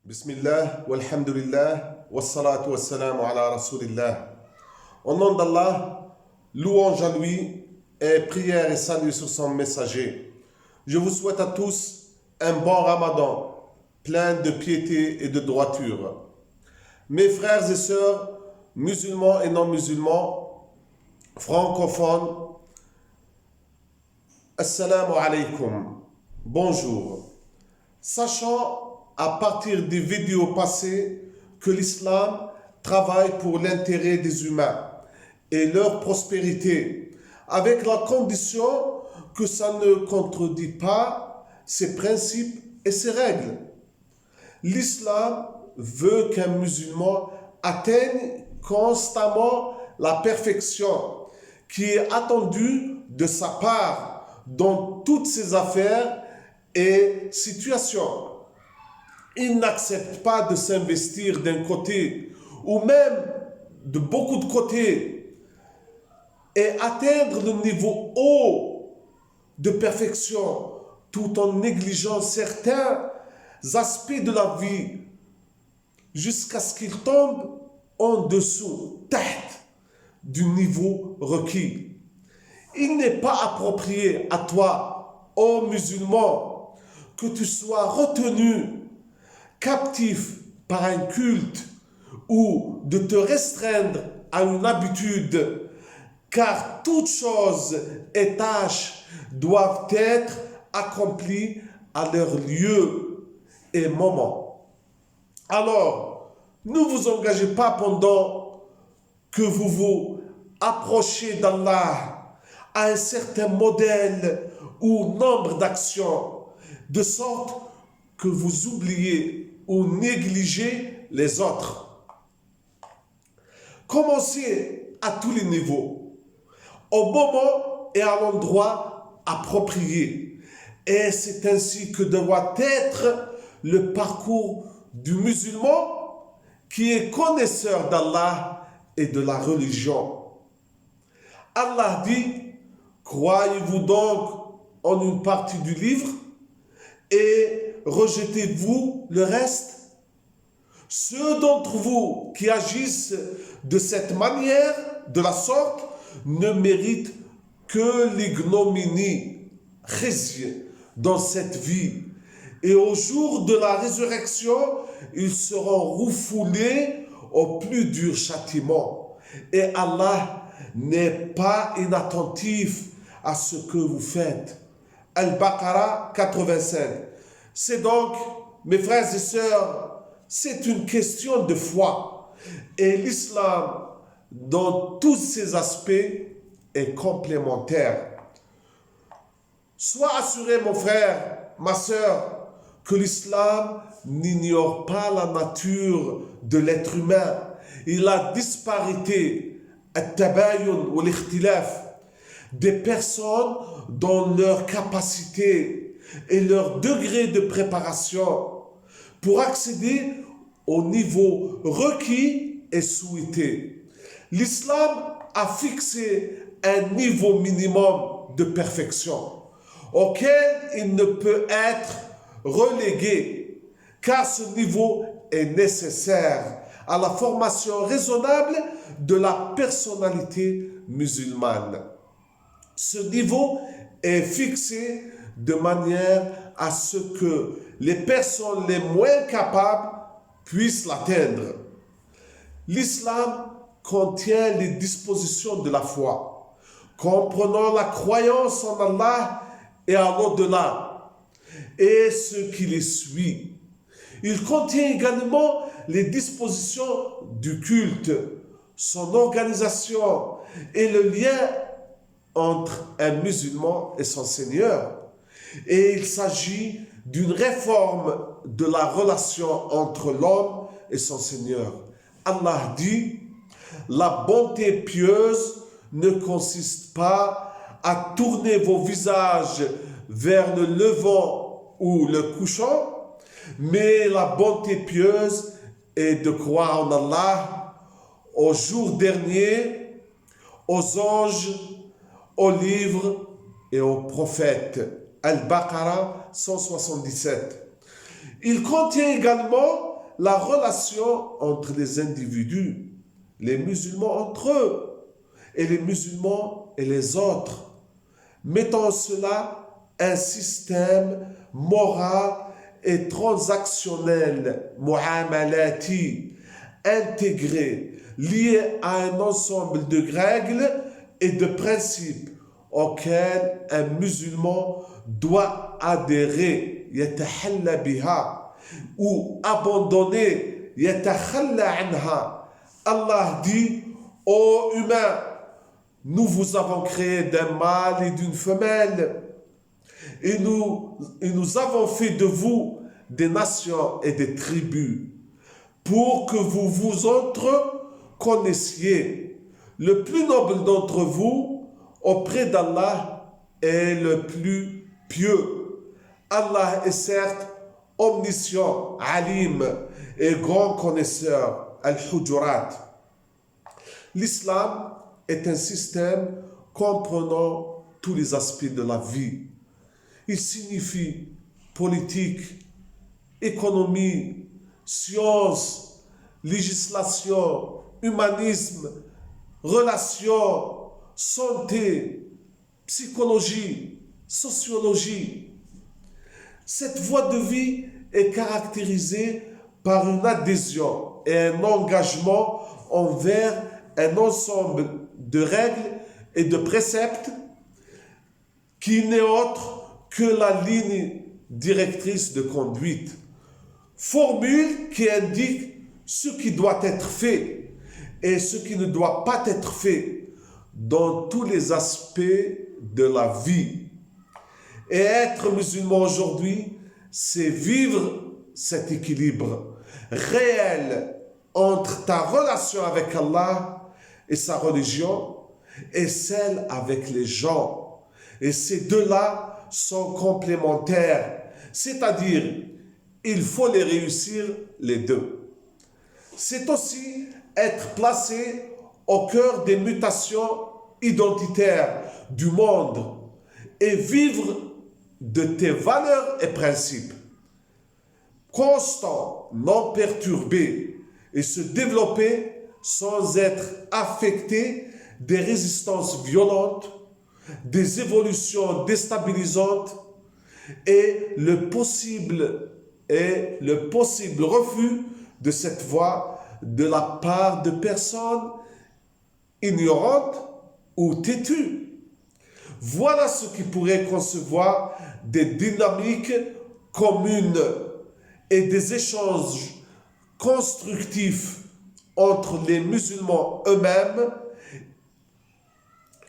Bismillah, walhamdulillah, wassalatu wassalamu ala rasulillah. Au nom d'Allah, louange à lui et prière et salut sur son messager. Je vous souhaite à tous un bon ramadan, plein de piété et de droiture. Mes frères et sœurs, musulmans et non musulmans, francophones, assalamu alaikum, bonjour. Sachant à partir des vidéos passées que l'islam travaille pour l'intérêt des humains et leur prospérité, avec la condition que ça ne contredit pas ses principes et ses règles. L'islam veut qu'un musulman atteigne constamment la perfection qui est attendue de sa part dans toutes ses affaires et situations. Il n'accepte pas de s'investir d'un côté ou même de beaucoup de côtés et atteindre le niveau haut de perfection tout en négligeant certains aspects de la vie jusqu'à ce qu'il tombe en dessous, tête du niveau requis. Il n'est pas approprié à toi, ô musulman, que tu sois retenu captif par un culte ou de te restreindre à une habitude, car toutes choses et tâches doivent être accomplies à leur lieu et moment. Alors, ne vous engagez pas pendant que vous vous approchez d'Allah à un certain modèle ou nombre d'actions, de sorte que vous oubliez ou négligez les autres. Commencez à tous les niveaux, au moment et à l'endroit approprié. Et c'est ainsi que doit être le parcours du musulman qui est connaisseur d'Allah et de la religion. Allah dit, croyez-vous donc en une partie du livre et rejetez-vous le reste? Ceux d'entre vous qui agissent de cette manière, de la sorte, ne méritent que l'ignominie, khizy, dans cette vie. Et au jour de la résurrection, ils seront refoulés au plus dur châtiment. Et Allah n'est pas inattentif à ce que vous faites. Al-Baqarah 85. C'est donc, mes frères et sœurs, c'est une question de foi. Et l'islam, dans tous ses aspects, est complémentaire. Sois assuré, mon frère, ma sœur, que l'islam n'ignore pas la nature de l'être humain et la disparité, at-tabayun ou l'ikhtilaf, des personnes dans leur capacité et leur degré de préparation pour accéder au niveau requis et souhaité. L'islam a fixé un niveau minimum de perfection auquel il ne peut être relégué, car ce niveau est nécessaire à la formation raisonnable de la personnalité musulmane. Ce niveau est fixé de manière à ce que les personnes les moins capables puissent l'atteindre. L'islam contient les dispositions de la foi, comprenant la croyance en Allah et à l'au-delà, et ce qui les suit. Il contient également les dispositions du culte, son organisation et le lien entre un musulman et son Seigneur. Et il s'agit d'une réforme de la relation entre l'homme et son Seigneur. Allah dit, la bonté pieuse ne consiste pas à tourner vos visages vers le levant ou le couchant, mais la bonté pieuse est de croire en Allah, au jour dernier, aux anges, aux livres et aux prophètes. Al-Baqarah 177. Il contient également la relation entre les individus, les musulmans entre eux, et les musulmans et les autres. Mettons en cela un système moral et transactionnel, mu'amalati, intégré, lié à un ensemble de règles et de principes auxquels un musulman doit adhérer, yatahalla biha, ou abandonner, yatakhalla anha. Allah dit, ô humains, nous vous avons créé d'un mâle et d'une femelle, et nous avons fait de vous des nations et des tribus, pour que vous vous entre connaissiez. Le plus noble d'entre vous, auprès d'Allah, est le plus pieux. Allah est certes omniscient, alim et grand connaisseur. Al-Hujurat. L'islam est un système comprenant tous les aspects de la vie. Il signifie politique, économie, science, législation, humanisme, relations, santé, psychologie, sociologie. Cette voie de vie est caractérisée par une adhésion et un engagement envers un ensemble de règles et de préceptes qui n'est autre que la ligne directrice de conduite. Formule qui indique ce qui doit être fait et ce qui ne doit pas être fait dans tous les aspects de la vie. Et être musulman aujourd'hui, c'est vivre cet équilibre réel entre ta relation avec Allah et sa religion et celle avec les gens. Et ces deux-là sont complémentaires, c'est-à-dire il faut les réussir les deux. C'est aussi être placé au cœur des mutations identitaires du monde et vivre de tes valeurs et principes. Constant, non perturbé et se développer sans être affecté des résistances violentes, des évolutions déstabilisantes et le possible refus de cette voie de la part de personnes ignorantes ou têtues. Voilà ce qui pourrait concevoir des dynamiques communes et des échanges constructifs entre les musulmans eux-mêmes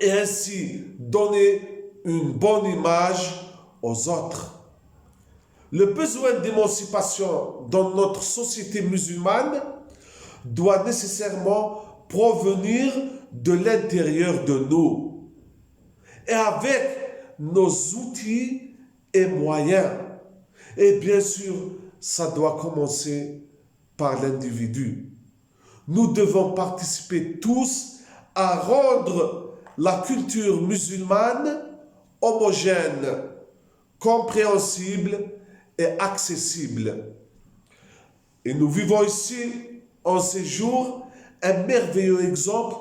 et ainsi donner une bonne image aux autres. Le besoin d'émancipation dans notre société musulmane doit nécessairement provenir de l'intérieur de nous et avec nos outils et moyens. Et bien sûr, ça doit commencer par l'individu. Nous devons participer tous à rendre la culture musulmane homogène, compréhensible et accessible. Et nous vivons ici, en ces jours, un merveilleux exemple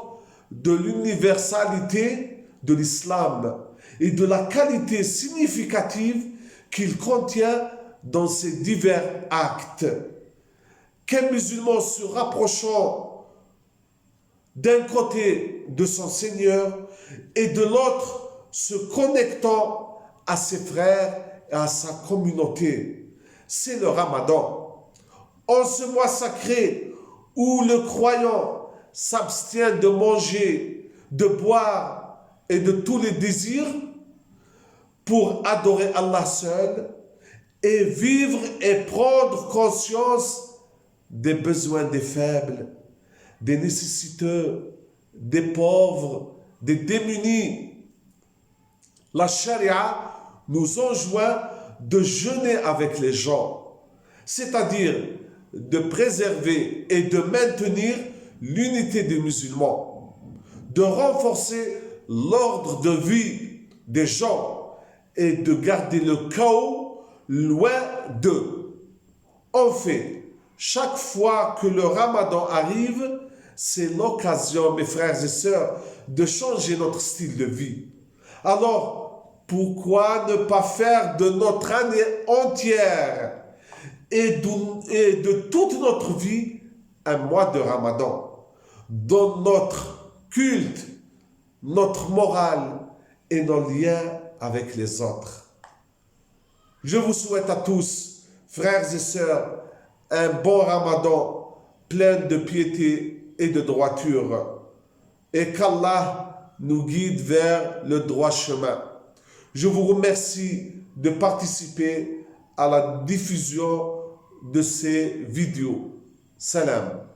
de l'universalité de l'islam et de la qualité significative qu'il contient dans ses divers actes. Qu'un musulman se rapprochant d'un côté de son Seigneur et de l'autre se connectant à ses frères et à sa communauté. C'est le Ramadan. En ce mois sacré où le croyant s'abstient de manger, de boire et de tous les désirs pour adorer Allah seul et vivre et prendre conscience des besoins des faibles, des nécessiteux, des pauvres, des démunis. La charia nous enjoint de jeûner avec les gens, c'est-à-dire de préserver et de maintenir l'unité des musulmans, de renforcer l'ordre de vie des gens et de garder le chaos loin d'eux. En fait, Chaque fois que le Ramadan arrive, c'est l'occasion, mes frères et sœurs, de changer notre style de vie. Alors, pourquoi ne pas faire de notre année entière et de toute notre vie un mois de Ramadan, dont notre culte, notre morale et nos liens avec les autres. Je vous souhaite à tous, frères et sœurs, un bon Ramadan plein de piété et de droiture, et qu'Allah nous guide vers le droit chemin. Je vous remercie de participer à la diffusion de ces vidéos. Salam.